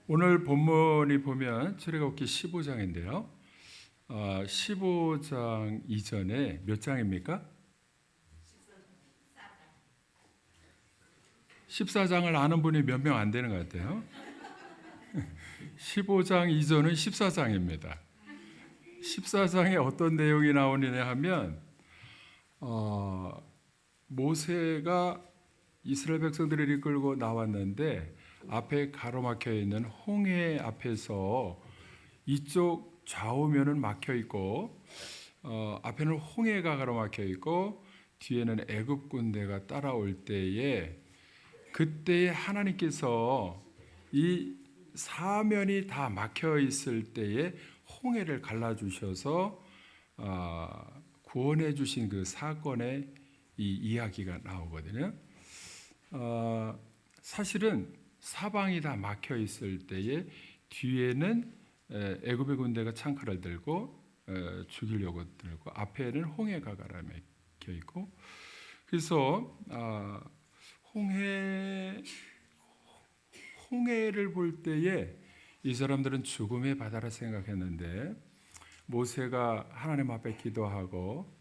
오늘 본문이 보면 출애굽기 15장인데요. 15장 이전에 몇 장입니까? 14장을 아는 분이 몇 명 안 되는 것 같아요. 15장 이전은 14장입니다. 14장에 어떤 내용이 나오느냐 하면 모세가 이스라엘 백성들을 이끌고 나왔는데 앞에 가로막혀 있는 홍해 앞에서 이쪽 좌우면은 막혀 있고 앞에는 홍해가 가로막혀 있고 뒤에는 애굽 군대가 따라올 때에 그때에 하나님께서 이 사면이 다 막혀 있을 때에 홍해를 갈라주셔서 구원해 주신 그 사건의 이 이야기가 나오거든요. 사실은 사방이 다 막혀 있을 때에 뒤에는 애굽의 군대가 창칼을 들고 죽이려고 들고 앞에는 홍해가 가로막혀 있고 그래서 홍해를 볼 때에 이 사람들은 죽음의 바다라 생각했는데 모세가 하나님 앞에 기도하고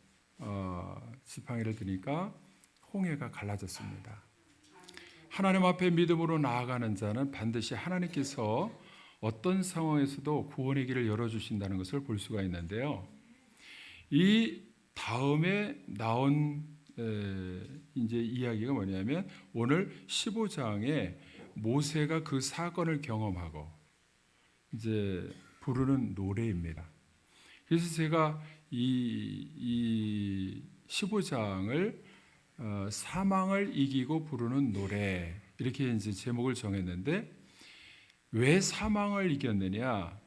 지팡이를 드니까 홍해가 갈라졌습니다. 하나님 앞에 믿음으로 나아가는 자는 반드시 하나님께서 어떤 상황에서도 구원의 길을 열어주신다는 것을 볼 수가 있는데요. 이 다음에 나온 이제 이야기가 뭐냐면 오늘 15장에 모세가 그 사건을 경험하고 이제 부르는 노래입니다. 그래서 제가 이 15장을 사망을 이기고 부르는 노래 이렇게 이제 제목을 정했는데 왜 사망을 이겼느냐?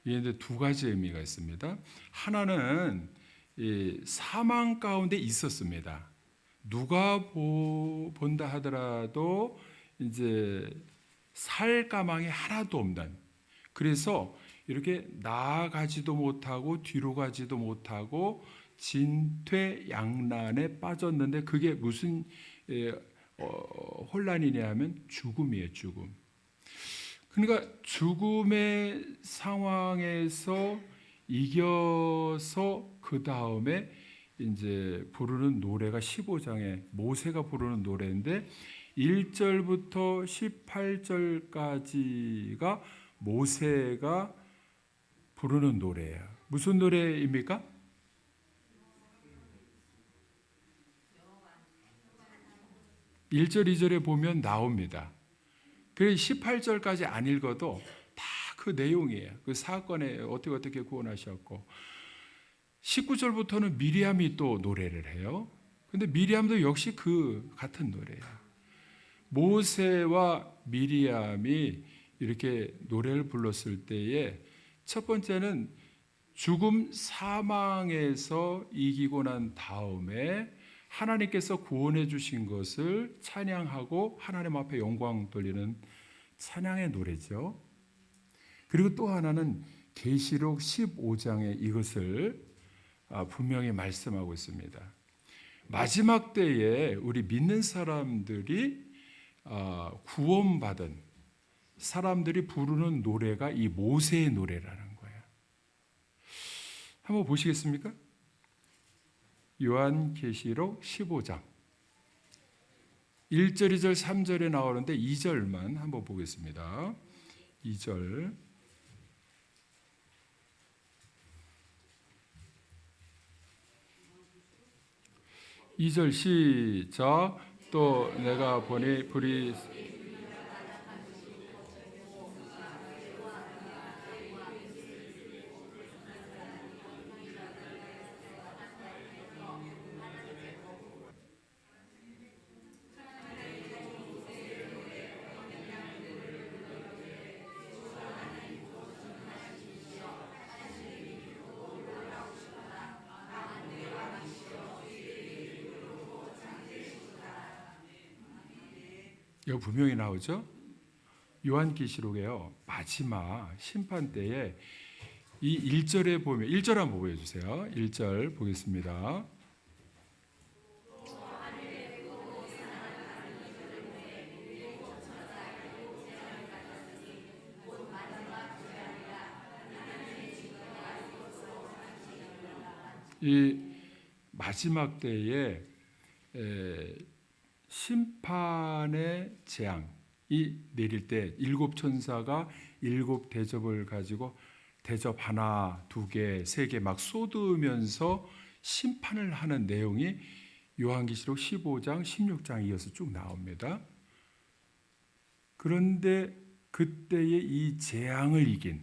이게 두 가지 의미가 있습니다. 하나는 사망 가운데 있었습니다. 누가 본다 하더라도 이제 살 가망이 하나도 없는. 그래서 이렇게 나아가지도 못하고 뒤로 가지도 못하고 진퇴양난에 빠졌는데 그게 무슨 혼란이냐 하면 죽음이에요. 죽음. 그러니까 죽음의 상황에서 이겨서 그 다음에 이제 부르는 노래가 15장에 모세가 부르는 노래인데 1절부터 18절까지가 모세가 부르는 노래예요. 무슨 노래입니까? 일 절 2절에 보면 나옵니다. 그래서 18절까지 안 읽어도 다 그 내용이에요. 그 사건에 어떻게 구원하셨고 19절부터는 미리암이 또 노래를 해요. 근데 미리암도 역시 그 같은 노래예요. 모세와 미리암이 이렇게 노래를 불렀을 때에 첫 번째는 죽음 사망에서 이기고 난 다음에 하나님께서 구원해 주신 것을 찬양하고 하나님 앞에 영광 돌리는 찬양의 노래죠. 그리고 또 하나는 계시록 15장에 이것을 분명히 말씀하고 있습니다. 마지막 때에 우리 믿는 사람들이 구원받은 사람들이 부르는 노래가 이 모세의 노래라는 거예요. 한번 보시겠습니까? 요한계시록 15장 1절, 2절, 3절에 나오는데 2절만 한번 보겠습니다. 2절 2절 시작. 또 내가 보니 불이 여기 분명히 나오죠. 요한계시록에요. 마지막 심판 때에 이 1절에 보면 1절 한번 보여주세요. 1절 보겠습니다. 이 마지막 때에 심판의 재앙이 내릴 때 일곱 천사가 일곱 대접을 가지고 대접 하나, 두 개, 세 개 막 쏟으면서 심판을 하는 내용이 요한계시록 15장, 16장 이어서 쭉 나옵니다. 그런데 그때의 이 재앙을 이긴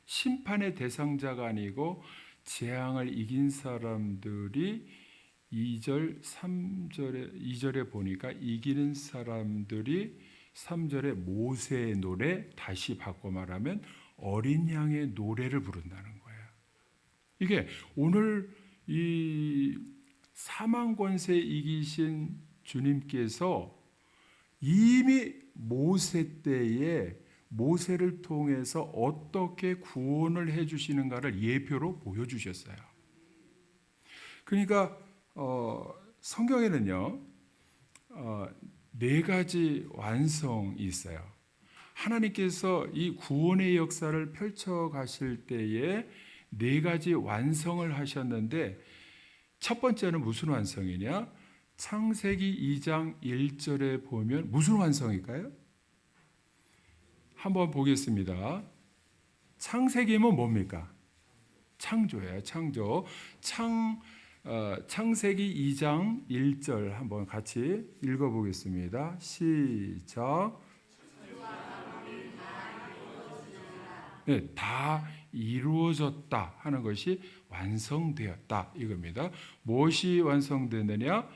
심판의 대상자가 아니고 재앙을 이긴 사람들이 2절, 3절에 2절에 보니까 이기는 사람들이 3절에 모세의 노래, 다시 바꿔 말하면 어린 양의 노래를 부른다는 거예요. 이게 오늘 이 사망 권세 이기신 주님께서 이미 모세 때에 모세를 통해서 어떻게 구원을 해주시는가를 예표로 보여주셨어요. 그러니까 성경에는요 4가지 완성이 있어요. 하나님께서 이 구원의 역사를 펼쳐 가실 때에 4가지 완성을 하셨는데 첫 번째는 무슨 완성이냐? 창세기 2장 1절에 보면 무슨 완성일까요? 한번 보겠습니다. 창세기면 뭡니까? 창조예요. 창조. 창세기 2장 1절 한번 같이 읽어보겠습니다. 시작. 네, 다 이루어졌다 하는 것이 완성되었다 이겁니다. 무엇이 완성되느냐?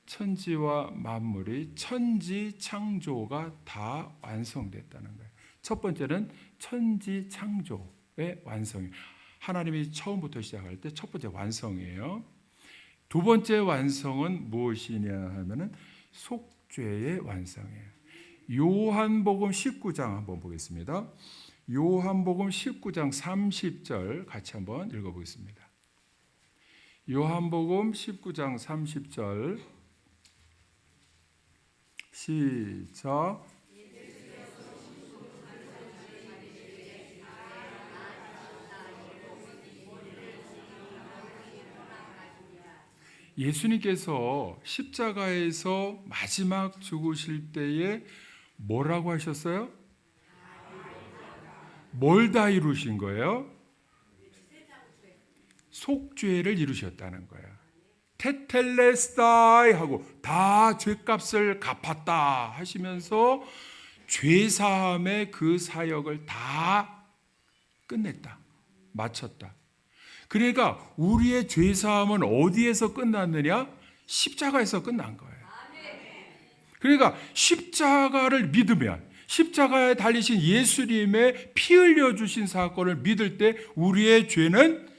천지와 만물이 천지 창조가 다 완성됐다는 거예요. 첫 번째는 천지 창조의 완성이에요. 하나님이 처음부터 시작할 때 첫 번째 완성이에요. 두 번째 완성은 무엇이냐 하면은 속죄의 완성이에요. 요한복음 19장 한번 보겠습니다. 요한복음 19장 30절 같이 한번 읽어보겠습니다. 요한복음 19장 30절 시작. 예수님께서 십자가에서 마지막 죽으실 때에 뭐라고 하셨어요? 뭘 다 이루신 거예요? 속죄를 이루셨다는 거예요. 테텔레스타이 하고 다 죄값을 갚았다 하시면서 죄사함의 그 사역을 다 끝냈다. 마쳤다. 그러니까 우리의 죄사함은 어디에서 끝났느냐? 십자가에서 끝난 거예요. 그러니까 십자가를 믿으면 십자가에 달리신 예수님의 피 흘려주신 사건을 믿을 때 우리의 죄는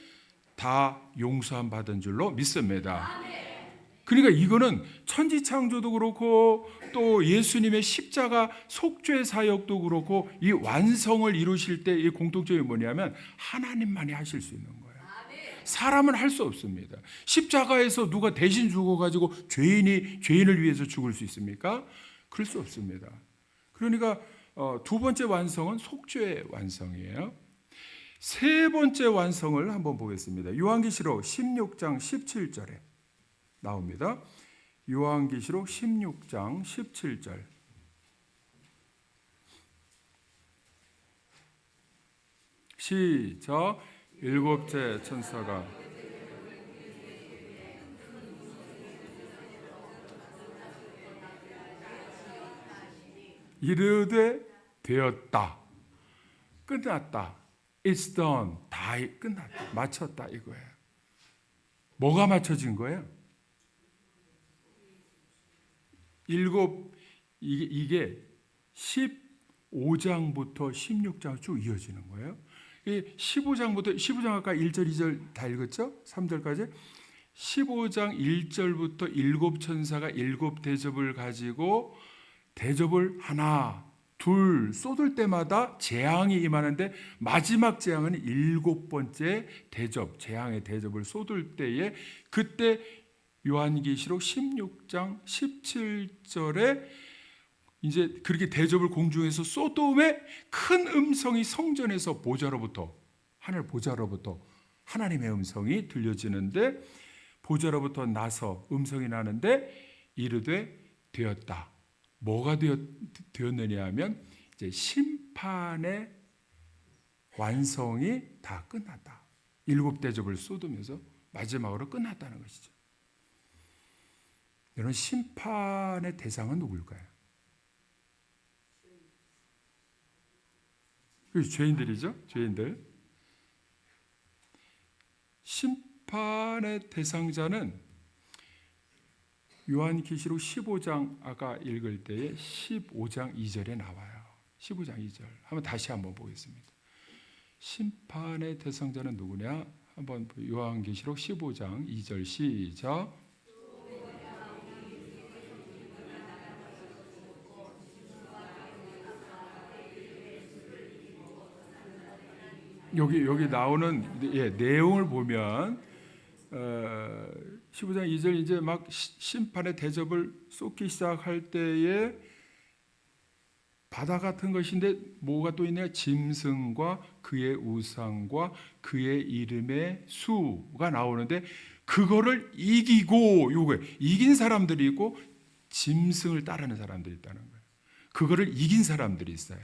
다 용서함 받은 줄로 믿습니다. 그러니까 이거는 천지창조도 그렇고 또 예수님의 십자가 속죄 사역도 그렇고 이 완성을 이루실 때 이 공통점이 뭐냐면 하나님만이 하실 수 있는 거예요. 사람은 할 수 없습니다. 십자가에서 누가 대신 죽어가지고 죄인을 위해서 죽을 수 있습니까? 그럴 수 없습니다. 그러니까 두 번째 완성은 속죄의 완성이에요. 세 번째 완성을 한번 보겠습니다. 요한계시록 16장 17절에 나옵니다. 요한계시록 16장 17절 시작. 일곱째 천사가 이르되 되었다. 끝났다. It's done. 다 끝났다. 마쳤다 이거예요. 뭐가 맞춰진 거예요? 이게 15장부터 16장 쭉 이어지는 거예요. 15장 아까 1절, 2절 다 읽었죠? 3절까지. 15장 1절부터 일곱 천사가 일곱 대접을 가지고 대접을 하나, 둘 쏟을 때마다 재앙이 임하는데 마지막 재앙은 일곱 번째 대접, 재앙의 대접을 쏟을 때에 그때 요한계시록 16장 17절에 이제 그렇게 대접을 공중에서 쏟음에 큰 음성이 성전에서 보좌로부터 하늘 보좌로부터 하나님의 음성이 들려지는데 보좌로부터 나서 음성이 나는데 이르되 되었다. 뭐가 되었느냐 하면 이제 심판의 완성이 다 끝났다. 7 대접을 쏟으면서 마지막으로 끝났다는 것이죠. 여러분, 심판의 대상은 누굴까요? 죄인들이죠. 죄인들. 심판의 대상자는 요한계시록 15장 아까 읽을 때에 15장 2절에 나와요. 15장 2절. 다시 한번 보겠습니다. 심판의 대상자는 누구냐? 한번 요한계시록 15장 2절 시작. 여기 나오는 내용을 보면 15장 2절 이제 막 심판의 대접을 쏟기 시작할 때에 바다 같은 것인데 뭐가 또 있냐? 짐승과 그의 우상과 그의 이름의 수가 나오는데 그거를 이기고 이긴 사람들이 있고 짐승을 따르는 사람들이 있다는 거예요. 그거를 이긴 사람들이 있어요.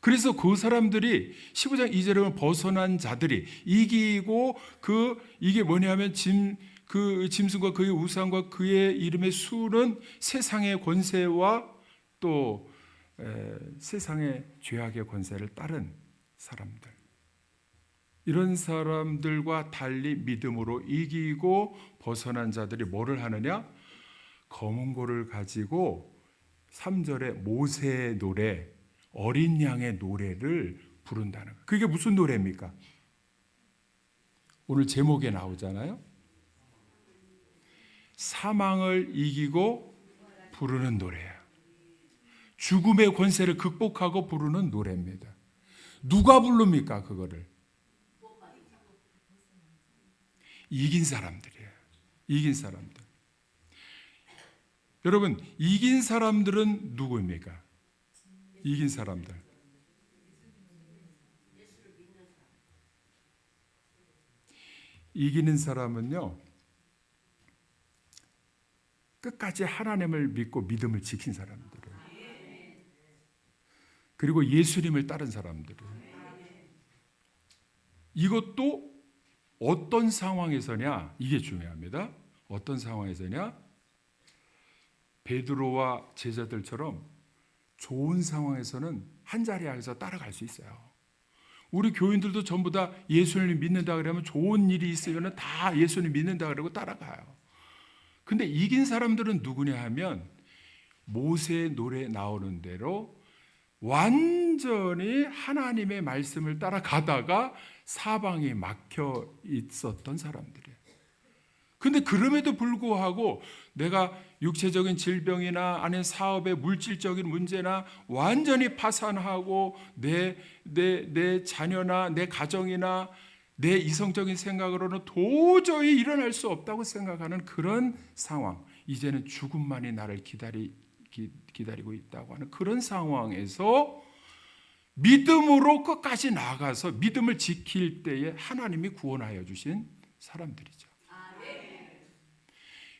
그래서 그 사람들이 15장 2절에 벗어난 자들이 이기고 이게 뭐냐면 그 짐승과 그의 우상과 그의 이름의 수는 세상의 권세와 또 세상의 죄악의 권세를 따른 사람들. 이런 사람들과 달리 믿음으로 이기고 벗어난 자들이 뭐를 하느냐? 검은 고를 가지고 3절에 모세의 노래, 어린 양의 노래를 부른다는 거예요. 그게 무슨 노래입니까? 오늘 제목에 나오잖아요. 사망을 이기고 부르는 노래예요. 죽음의 권세를 극복하고 부르는 노래입니다. 누가 부릅니까? 그거를 이긴 사람들이에요. 이긴 사람들. 여러분, 이긴 사람들은 누구입니까? 이긴 사람들. 이기는 사람은요, 끝까지 하나님을 믿고 믿음을 지킨 사람들이에요. 그리고 예수님을 따른 사람들이에요. 이것도 어떤 상황에서냐? 이게 중요합니다. 어떤 상황에서냐? 베드로와 제자들처럼 좋은 상황에서는 한 자리 안에서 따라갈 수 있어요. 우리 교인들도 전부 다 예수님 믿는다 그러면 좋은 일이 있으면 다 예수님 믿는다 그러고 따라가요. 근데 이긴 사람들은 누구냐 하면 모세의 노래 나오는 대로 완전히 하나님의 말씀을 따라가다가 사방이 막혀 있었던 사람들이에요. 근데 그럼에도 불구하고 내가 육체적인 질병이나 아니면 사업의 물질적인 문제나 완전히 파산하고 내 자녀나 내 가정이나 내 이성적인 생각으로는 도저히 일어날 수 없다고 생각하는 그런 상황, 이제는 죽음만이 나를 기다리고 있다고 하는 그런 상황에서 믿음으로 끝까지 나아가서 믿음을 지킬 때에 하나님이 구원하여 주신 사람들이죠.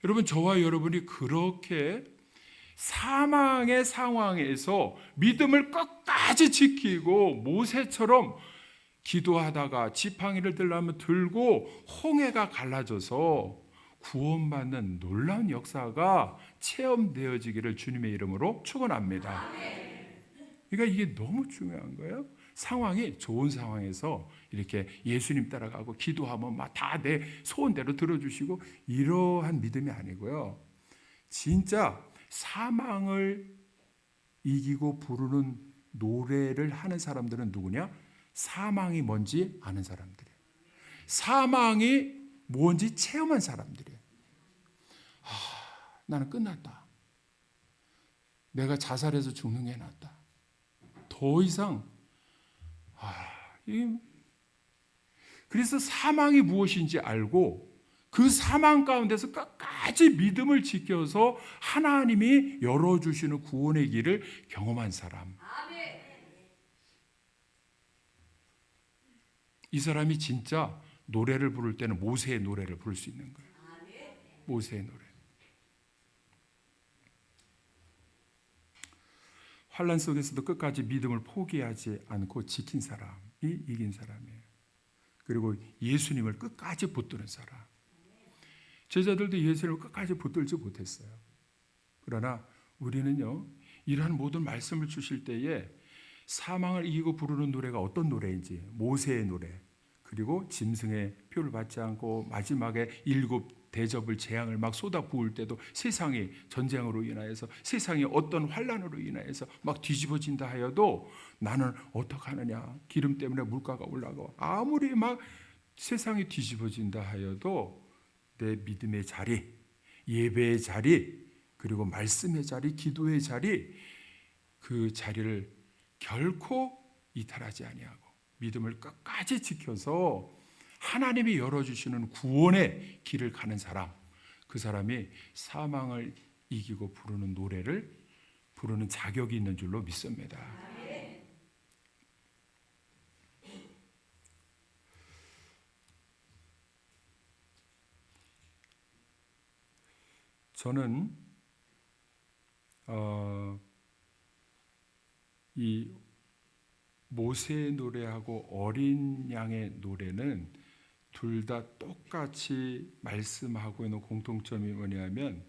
여러분, 저와 여러분이 그렇게 사망의 상황에서 믿음을 끝까지 지키고 모세처럼 기도하다가 지팡이를 들려면 들고 홍해가 갈라져서 구원받는 놀라운 역사가 체험되어지기를 주님의 이름으로 축원합니다. 그러니까 이게 너무 중요한 거예요. 상황이 좋은 상황에서 이렇게 예수님 따라가고 기도하면 막 다 내 소원대로 들어주시고 이러한 믿음이 아니고요. 진짜 사망을 이기고 부르는 노래를 하는 사람들은 누구냐? 사망이 뭔지 아는 사람들이에요. 사망이 뭔지 체험한 사람들이에요. 나는 끝났다. 내가 자살해서 죽는 게 낫다. 더 이상 그래서 사망이 무엇인지 알고 그 사망 가운데서 끝까지 믿음을 지켜서 하나님이 열어주시는 구원의 길을 경험한 사람. 이 사람이 진짜 노래를 부를 때는 모세의 노래를 부를 수 있는 거예요. 모세의 노래. 환난 속에서도 끝까지 믿음을 포기하지 않고 지킨 사람이 이긴 사람이에요. 그리고 예수님을 끝까지 붙드는 사람. 제자들도 예수님을 끝까지 붙들지 못했어요. 그러나 우리는요, 이러한 모든 말씀을 주실 때에 사망을 이기고 부르는 노래가 어떤 노래인지, 모세의 노래, 그리고 짐승의 표를 받지 않고 마지막에 7 대접을 재앙을 막 쏟아 부을 때도 세상이 전쟁으로 인하여서 세상이 어떤 환난으로 인하여서 막 뒤집어진다 하여도 나는 어떡하느냐, 기름 때문에 물가가 올라가고 아무리 막 세상이 뒤집어진다 하여도 내 믿음의 자리, 예배의 자리, 그리고 말씀의 자리, 기도의 자리, 그 자리를 결코 이탈하지 아니하고 믿음을 끝까지 지켜서 하나님이 열어주시는 구원의 길을 가는 사람, 그 사람이 사망을 이기고 부르는 노래를 부르는 자격이 있는 줄로 믿습니다. 저는 이 모세의 노래하고 어린 양의 노래는 둘 다 똑같이 말씀하고 있는 공통점이 뭐냐면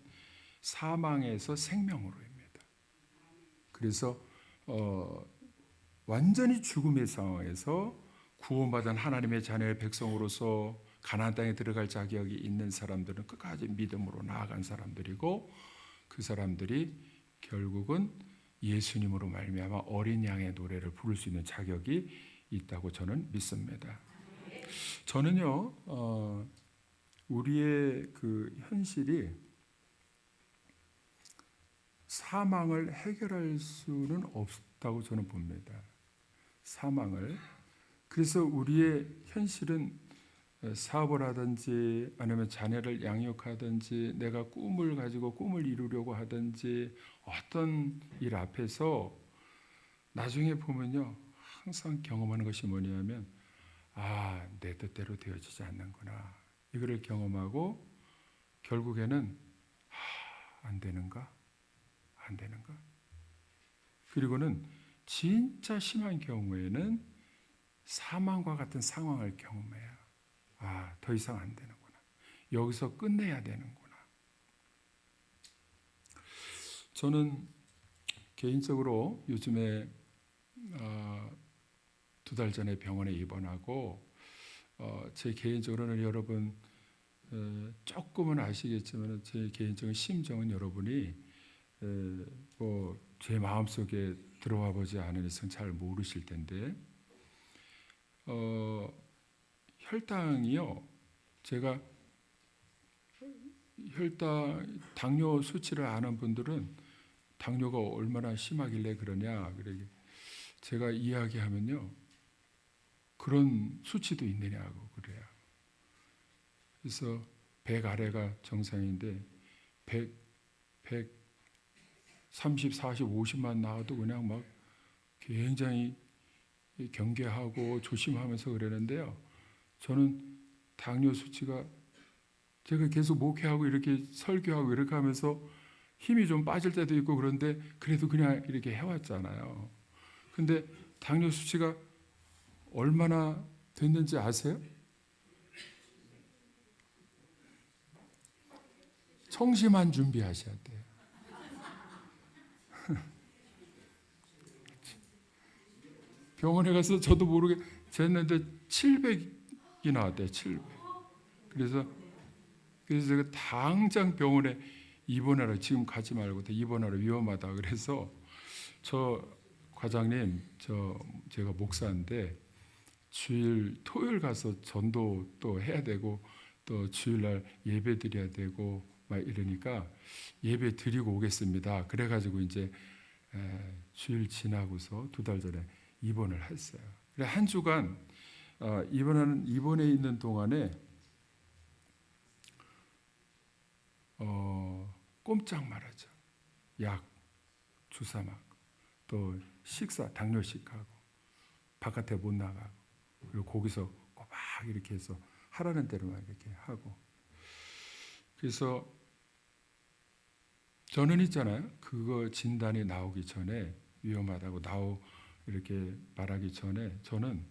사망에서 생명으로입니다. 그래서 완전히 죽음의 상황에서 구원받은 하나님의 자녀의 백성으로서 가나안 땅에 들어갈 자격이 있는 사람들은 끝까지 믿음으로 나아간 사람들이고, 그 사람들이 결국은 예수님으로 말미암아 어린 양의 노래를 부를 수 있는 자격이 있다고 저는 믿습니다. 저는요, 우리의 그 현실이 사망을 해결할 수는 없다고 저는 봅니다. 사망을. 그래서 우리의 현실은 사업을 하든지 아니면 자녀를 양육하든지 내가 꿈을 가지고 꿈을 이루려고 하든지 어떤 일 앞에서 나중에 보면요, 항상 경험하는 것이 뭐냐면 내 뜻대로 되어지지 않는구나, 이거를 경험하고 결국에는 안 되는가? 그리고는 진짜 심한 경우에는 사망과 같은 상황을 경험해야 더 이상 안 되는구나, 여기서 끝내야 되는구나. 저는 개인적으로 요즘에 2달 전에 병원에 입원하고 제 개인적으로는 여러분 조금은 아시겠지만 제 개인적인 심정은 여러분이 뭐 제 마음속에 들어와 보지 않은 이상 잘 모르실 텐데, 혈당이요, 제가 당뇨 수치를 아는 분들은 당뇨가 얼마나 심하길래 그러냐, 그러게 제가 이야기하면요, 그런 수치도 있느냐고 그래요. 그래서 100 아래가 정상인데 30, 40, 50만 나와도 그냥 막 굉장히 경계하고 조심하면서 그러는데요, 저는 당뇨 수치가, 제가 계속 목회하고 이렇게 설교하고 이렇게 하면서 힘이 좀 빠질 때도 있고 그런데 그래도 그냥 이렇게 해왔잖아요. 근데 당뇨 수치가 얼마나 됐는지 아세요? 청심환 준비하셔야 돼요. 병원에 가서 저도 모르게 쟀는데 700이 나왔대요. 700. 그래서 제가 당장 병원에 입원하라, 지금 가지 말고 입원하라, 위험하다. 그래서 저 과장님, 제가 목사인데 주일 토요일 가서 전도 또 해야 되고 또 주일날 예배 드려야 되고 막 이러니까 예배 드리고 오겠습니다. 그래가지고 이제 주일 지나고서 2달 전에 입원을 했어요. 그래 한 주간 입원해 있는 동안에 꼼짝 말하죠. 약, 주사 맞고 또 식사, 당뇨식하고 바깥에 못 나가고, 그리고 거기서 꼭 이렇게 해서 하라는 대로만 이렇게 하고. 그래서 저는 있잖아요. 그거 진단이 나오기 전에 위험하다고 이렇게 말하기 전에 저는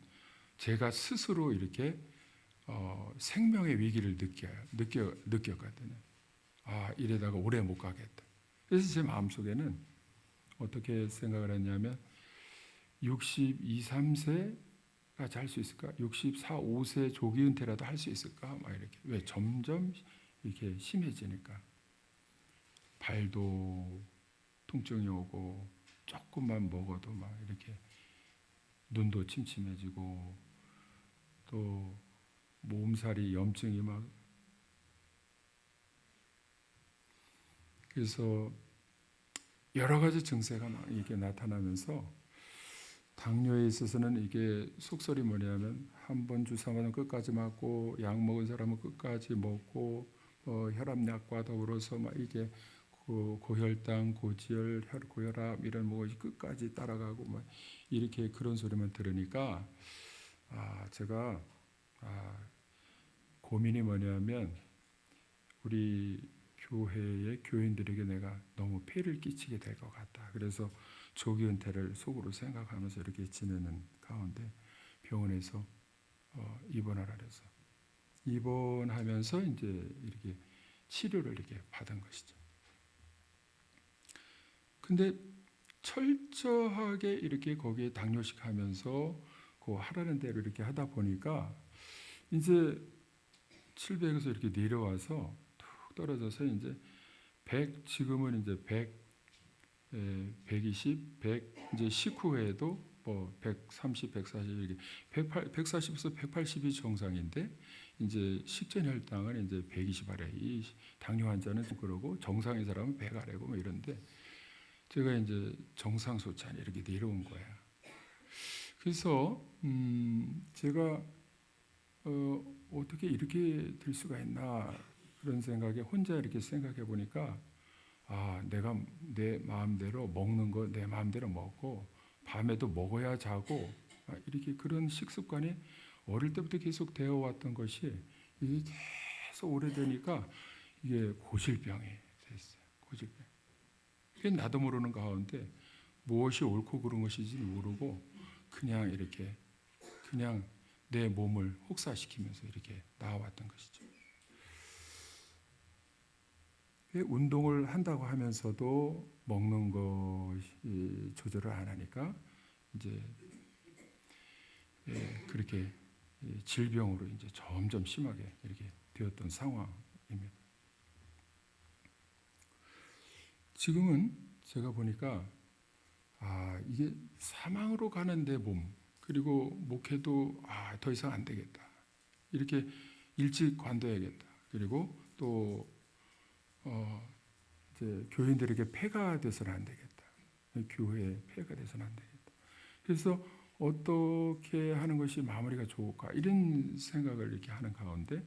제가 스스로 이렇게 생명의 위기를 느꼈거든요. 이래다가 오래 못 가겠다. 그래서 제 마음속에는 어떻게 생각을 했냐면 62, 3세가 잘 수 있을까? 64, 5세 조기 은퇴라도 할 수 있을까? 막 이렇게. 왜? 점점 이렇게 심해지니까. 발도 통증이 오고 조금만 먹어도 막 이렇게 눈도 침침해지고 또 몸살이 염증이 막 그래서 여러 가지 증세가 막 이게 나타나면서 당뇨에 있어서는 이게 속설이 뭐냐면 한 번 주사 맞으면 끝까지 맞고 약 먹은 사람은 끝까지 먹고 혈압약과 더불어서 막 이게 고혈당, 고지혈, 고혈압 이런 뭐 끝까지 따라가고 막 이렇게 그런 소리만 들으니까 제가 고민이 뭐냐면 우리 교회의 교인들에게 내가 너무 폐를 끼치게 될 것 같다. 그래서 조기 은퇴를 속으로 생각하면서 이렇게 지내는 가운데 병원에서 입원하라 그래서 입원하면서 이제 이렇게 치료를 이렇게 받은 것이죠. 근데 철저하게 이렇게 거기에 당뇨식 하면서 그 하라는 대로 이렇게 하다 보니까 이제 700에서 이렇게 내려와서 툭 떨어져서 이제 100 지금은 이제 120, 100 이제 식후에도 뭐 130, 140 이렇게 140에서 180이 정상인데 이제 식전 혈당은 이제 120 아래. 이 당뇨 환자는 그러고 정상인 사람은 100 아래고 뭐 이런데 제가 이제 정상 소찬이 이렇게 내려온 거야. 그래서 제가 어떻게 이렇게 될 수가 있나 그런 생각에 혼자 이렇게 생각해 보니까 내가 내 마음대로 먹는 거 내 마음대로 먹고 밤에도 먹어야 자고 이렇게 그런 식습관이 어릴 때부터 계속 되어 왔던 것이 이게 계속 오래되니까 이게 고질병이 됐어요. 고질병. 나도 모르는 가운데 무엇이 옳고 그른 것인지 모르고 그냥 이렇게 그냥 내 몸을 혹사시키면서 이렇게 나와왔던 것이죠. 운동을 한다고 하면서도 먹는 것이 조절을 안 하니까 이제 그렇게 질병으로 이제 점점 심하게 이렇게 되었던 상황입니다. 지금은 제가 보니까 이게 사망으로 가는 내 몸 그리고 목회도 더 이상 안 되겠다. 이렇게 일찍 관둬야겠다. 그리고 또 이제 교인들에게 폐가 돼서는 안 되겠다. 교회에 폐가 돼서는 안 되겠다. 그래서 어떻게 하는 것이 마무리가 좋을까 이런 생각을 이렇게 하는 가운데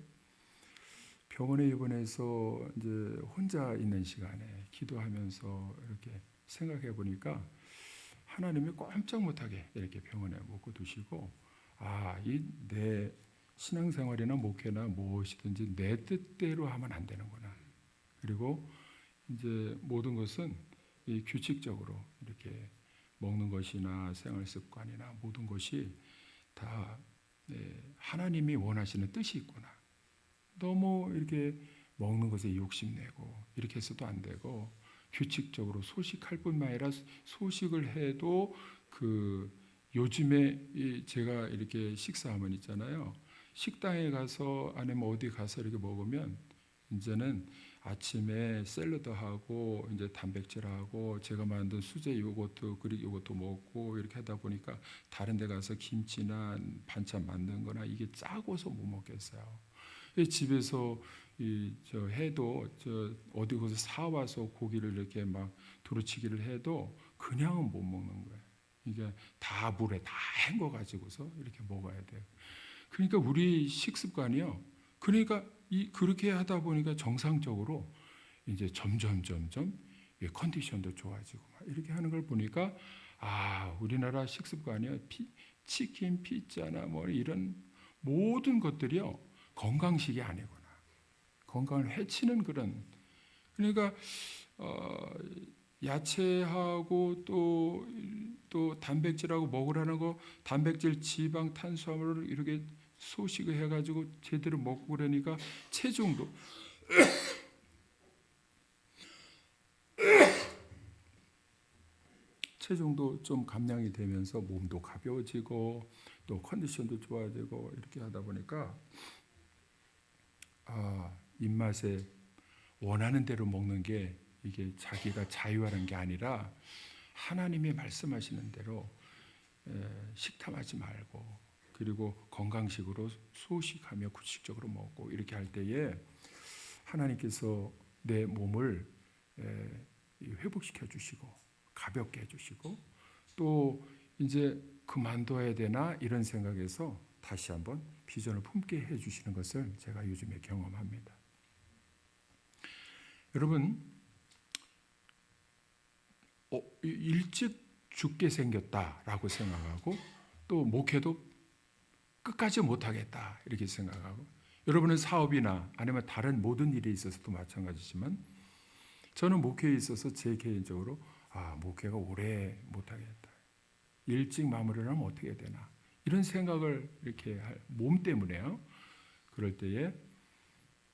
병원에 입원해서 이제 혼자 있는 시간에 기도하면서 이렇게 생각해 보니까 하나님이 꼼짝 못하게 이렇게 병원에 묵고 두시고 이 내 신앙생활이나 목회나 무엇이든지 내 뜻대로 하면 안 되는구나. 그리고 이제 모든 것은 이 규칙적으로 이렇게 먹는 것이나 생활 습관이나 모든 것이 다 하나님이 원하시는 뜻이 있구나. 너무 이렇게 먹는 것에 욕심내고 이렇게 해서도 안 되고 규칙적으로 소식할 뿐만 아니라 소식을 해도 요즘에 제가 이렇게 식사하면 있잖아요. 식당에 가서 아니면 어디 가서 이렇게 먹으면 이제는 아침에 샐러드하고 이제 단백질하고 제가 만든 수제 요거트 그릭 요거트 먹고 이렇게 하다 보니까 다른 데 가서 김치나 반찬 만든 거나 이게 짜고서 못 먹겠어요. 집에서 해도 어디 가서 사와서 고기를 이렇게 막 두루치기를 해도 그냥은 못 먹는 거예요. 이게 다 물에 다 헹궈 가지고서 이렇게 먹어야 돼요. 그러니까 우리 식습관이요. 그러니까 그렇게 하다 보니까 정상적으로 이제 점점 컨디션도 좋아지고 막 이렇게 하는 걸 보니까 우리나라 식습관이요. 치킨, 피자나 뭐 이런 모든 것들이요 건강식이 아니구나. 건강을 해치는 그런. 그러니까 야채하고 또 단백질하고 먹으라는 거, 단백질, 지방, 탄수화물을 이렇게 소식을 해가지고 제대로 먹고 그러니까 체중도 좀 감량이 되면서 몸도 가벼워지고 또 컨디션도 좋아지고 이렇게 하다 보니까 입맛에 원하는 대로 먹는 게 이게 자기가 자유하는 게 아니라 하나님이 말씀하시는 대로 식탐하지 말고 그리고 건강식으로 소식하며 구식적으로 먹고 이렇게 할 때에 하나님께서 내 몸을 회복시켜 주시고 가볍게 해주시고 또 이제 그만둬야 되나 이런 생각에서 다시 한번 비전을 품게 해주시는 것을 제가 요즘에 경험합니다. 여러분 일찍 죽게 생겼다라고 생각하고 또 목회도 끝까지 못하겠다 이렇게 생각하고 여러분은 사업이나 아니면 다른 모든 일에 있어서도 마찬가지지만 저는 목회에 있어서 제 개인적으로 목회가 오래 못하겠다. 일찍 마무리를 하면 어떻게 되나. 이런 생각을 이렇게 몸 때문에요. 그럴 때에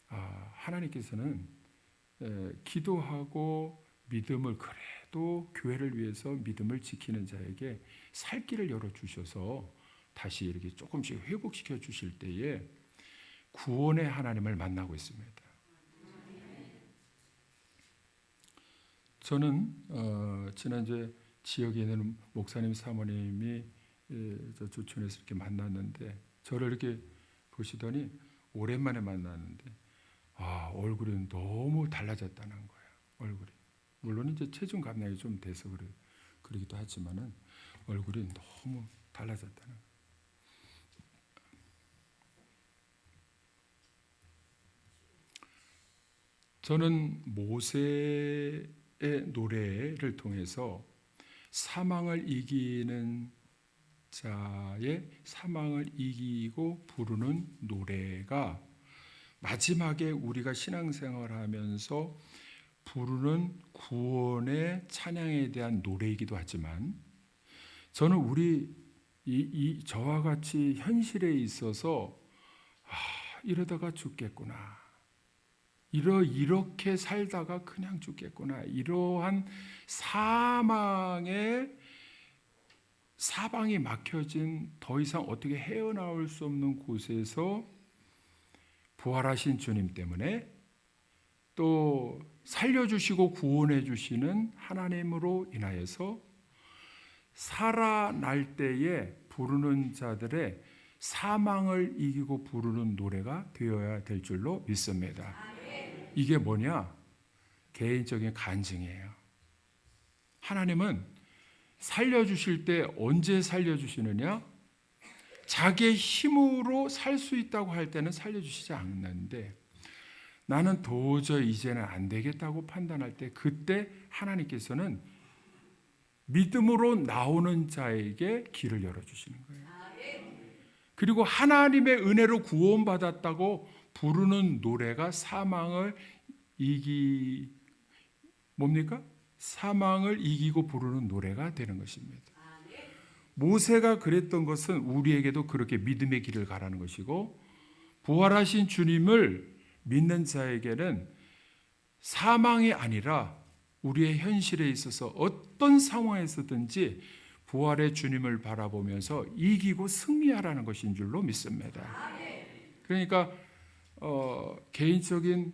하나님께서는 기도하고 믿음을 그래도 교회를 위해서 믿음을 지키는 자에게 살 길을 열어주셔서 다시 이렇게 조금씩 회복시켜 주실 때에 구원의 하나님을 만나고 있습니다. 저는 지난주에 지역에 있는 목사님 사모님이 저 조촌에서 이렇게 만났는데 저를 이렇게 보시더니 오랜만에 만났는데 얼굴이 너무 달라졌다는 거예요. 얼굴이 물론 이제 체중 감량이 좀 돼서 그러기도 하지만은 얼굴이 너무 달라졌다는 거예요. 저는 모세의 노래를 통해서 사망을 이기는 자의 사망을 이기고 부르는 노래가 마지막에 우리가 신앙생활하면서 부르는 구원의 찬양에 대한 노래이기도 하지만 저는 우리 저와 같이 현실에 있어서 이러다가 죽겠구나. 이렇게 살다가 그냥 죽겠구나. 이러한 사방이 막혀진 더 이상 어떻게 헤어나올 수 없는 곳에서 부활하신 주님 때문에 또 살려주시고 구원해 주시는 하나님으로 인하여서 살아날 때에 부르는 자들의 사망을 이기고 부르는 노래가 되어야 될 줄로 믿습니다. 이게 뭐냐? 개인적인 간증이에요. 하나님은 살려주실 때 언제 살려주시느냐? 자기의 힘으로 살 수 있다고 할 때는 살려주시지 않는데 나는 도저히 이제는 안 되겠다고 판단할 때 그때 하나님께서는 믿음으로 나오는 자에게 길을 열어주시는 거예요. 그리고 하나님의 은혜로 구원받았다고 부르는 노래가 사망을 이기고 부르는 노래가 되는 것입니다. 모세가 그랬던 것은 우리에게도 그렇게 믿음의 길을 가라는 것이고 부활하신 주님을 믿는 자에게는 사망이 아니라 우리의 현실에 있어서 어떤 상황에서든지 부활의 주님을 바라보면서 이기고 승리하라는 것인 줄로 믿습니다. 그러니까 개인적인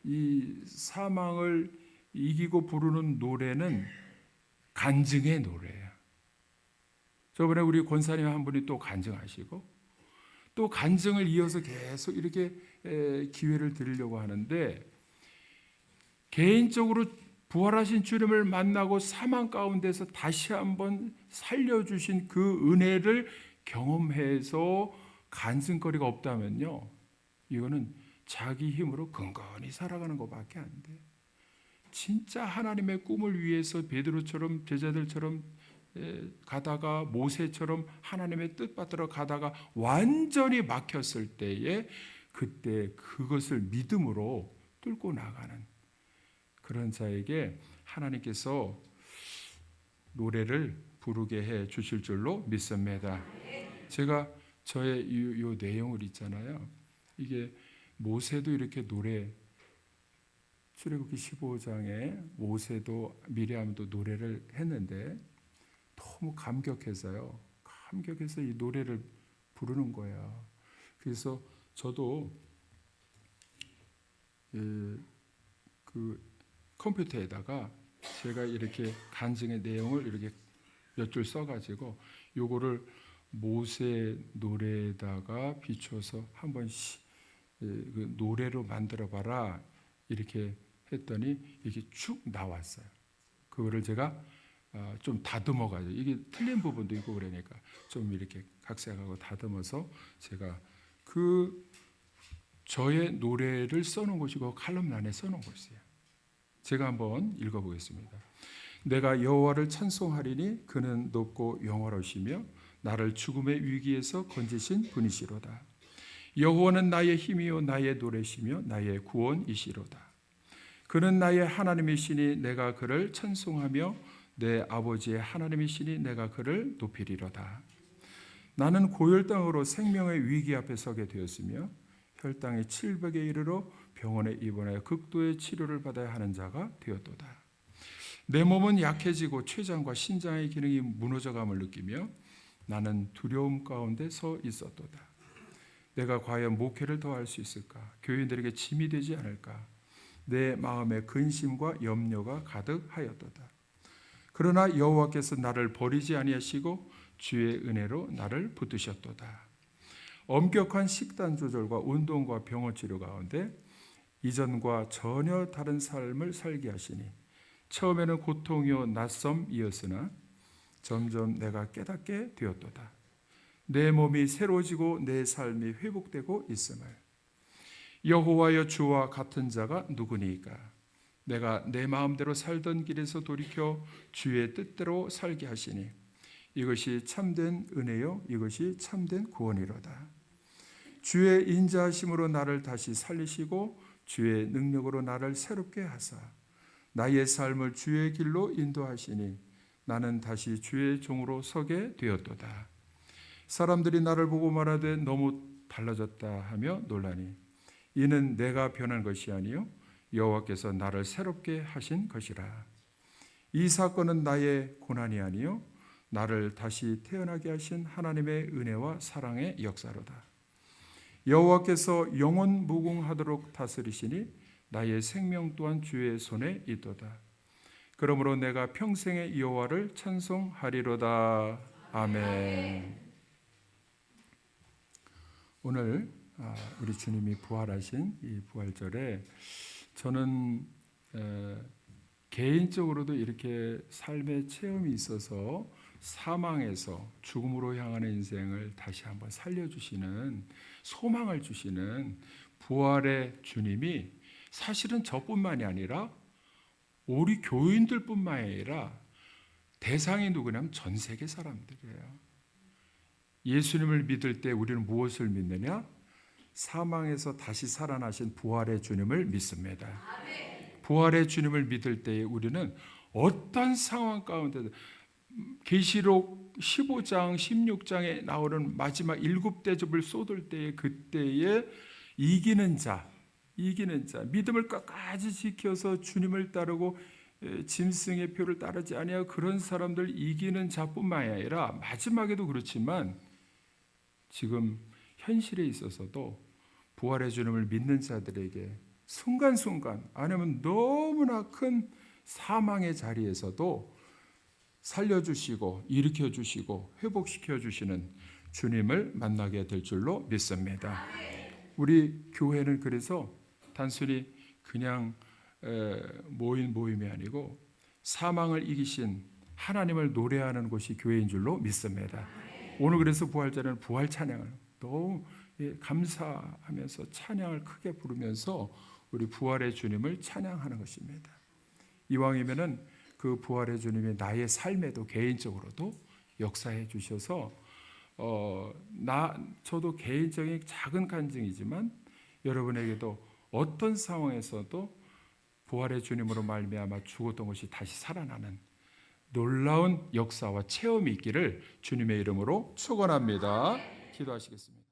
이 사망을 이기고 부르는 노래는 간증의 노래예요. 저번에 우리 권사님 한 분이 또 간증하시고 또 간증을 이어서 계속 이렇게 기회를 드리려고 하는데 개인적으로 부활하신 주님을 만나고 사망 가운데서 다시 한번 살려주신 그 은혜를 경험해서 간증거리가 없다면요, 이거는 자기 힘으로 근근히 살아가는 것밖에 안 돼. 진짜 하나님의 꿈을 위해서 베드로처럼 제자들처럼 가다가 모세처럼 하나님의 뜻 받들어 가다가 완전히 막혔을 때에 그때 그것을 믿음으로 뚫고 나가는 그런 자에게 하나님께서 노래를 부르게 해 주실 줄로 믿습니다. 제가 저의 이 내용을 있잖아요. 이게 모세도 이렇게 노래 출애굽기 15장에 모세도 미리암도 노래를 했는데 너무 감격해서요. 감격해서 이 노래를 부르는 거야. 그래서 저도 그 컴퓨터에다가 제가 이렇게 간증의 내용을 이렇게 몇 줄 써가지고 요거를 모세 노래에다가 비춰서 한번 그 노래로 만들어봐라 이렇게 했더니 이게 쭉 나왔어요. 그거를 제가 좀 다듬어가지고 이게 틀린 부분도 있고 그러니까 좀 이렇게 각색하고 다듬어서 제가 그 저의 노래를 써놓은 것이고 칼럼란에 써놓은 것이에요. 제가 한번 읽어보겠습니다. 내가 여호와를 찬송하리니 그는 높고 영화로우시며 나를 죽음의 위기에서 건지신 분이시로다. 여호와는 나의 힘이요 나의 노래시며 나의 구원이시로다. 그는 나의 하나님이시니 내가 그를 찬송하며 내 아버지의 하나님이시니 내가 그를 높이리로다. 나는 고열 땅으로 생명의 위기 앞에 서게 되었으며 혈당이 700에 이르러 병원에 입원하여 극도의 치료를 받아야 하는 자가 되었도다. 내 몸은 약해지고 췌장과 신장의 기능이 무너져감을 느끼며 나는 두려움 가운데 서 있었도다. 내가 과연 목회를 더 할 수 있을까? 교인들에게 짐이 되지 않을까? 내 마음에 근심과 염려가 가득하였도다. 그러나 여호와께서 나를 버리지 아니하시고 주의 은혜로 나를 붙드셨도다. 엄격한 식단 조절과 운동과 병원 치료 가운데 이전과 전혀 다른 삶을 살게 하시니 처음에는 고통이요 낯섦이었으나 점점 내가 깨닫게 되었도다. 내 몸이 새로워지고 내 삶이 회복되고 있음을. 여호와여 주와 같은 자가 누구니까? 내가 내 마음대로 살던 길에서 돌이켜 주의 뜻대로 살게 하시니 이것이 참된 은혜요 이것이 참된 구원이로다. 주의 인자하심으로 나를 다시 살리시고 주의 능력으로 나를 새롭게 하사 나의 삶을 주의 길로 인도하시니 나는 다시 주의 종으로 서게 되었도다. 사람들이 나를 보고 말하되 너무 달라졌다 하며 놀라니 이는 내가 변한 것이 아니요 여호와께서 나를 새롭게 하신 것이라. 이 사건은 나의 고난이 아니요 나를 다시 태어나게 하신 하나님의 은혜와 사랑의 역사로다. 여호와께서 영원 무궁하도록 다스리시니 나의 생명 또한 주의 손에 있도다. 그러므로 내가 평생의 여호와를 찬송하리로다. 아멘. 오늘 우리 주님이 부활하신 이 부활절에 저는 개인적으로도 이렇게 삶의 체험이 있어서 사망에서 죽음으로 향하는 인생을 다시 한번 살려주시는 소망을 주시는 부활의 주님이 사실은 저뿐만이 아니라 우리 교인들뿐만 아니라 대상이 누구냐면 전 세계 사람들이에요. 예수님을 믿을 때 우리는 무엇을 믿느냐? 사망에서 다시 살아나신 부활의 주님을 믿습니다. 부활의 주님을 믿을 때 우리는 어떤 상황 가운데도 계시록 15장, 16장에 나오는 마지막 7대접을 쏟을 때에 그때에 이기는 자, 믿음을 끝까지 지켜서 주님을 따르고 짐승의 표를 따르지 아니하고 그런 사람들 이기는 자뿐만 아니라 마지막에도 그렇지만 지금 현실에 있어서도 부활의 주님을 믿는 자들에게 순간순간 아니면 너무나 큰 사망의 자리에서도 살려주시고 일으켜주시고 회복시켜주시는 주님을 만나게 될 줄로 믿습니다. 우리 교회는 그래서 단순히 그냥 모임이 아니고 사망을 이기신 하나님을 노래하는 곳이 교회인 줄로 믿습니다. 오늘 그래서 부활절에는 부활 찬양을 너무 감사하면서 찬양을 크게 부르면서 우리 부활의 주님을 찬양하는 것입니다. 이왕이면은 그 그 부활의 주님이 나의 삶에도 개인적으로도 역사해 주셔서 저도 개인적인 작은 간증이지만 여러분에게도 어떤 상황에서도 부활의 주님으로 말미암아 죽었던 것이 다시 살아나는 놀라운 역사와 체험이 있기를 주님의 이름으로 축원합니다. 기도하시겠습니다.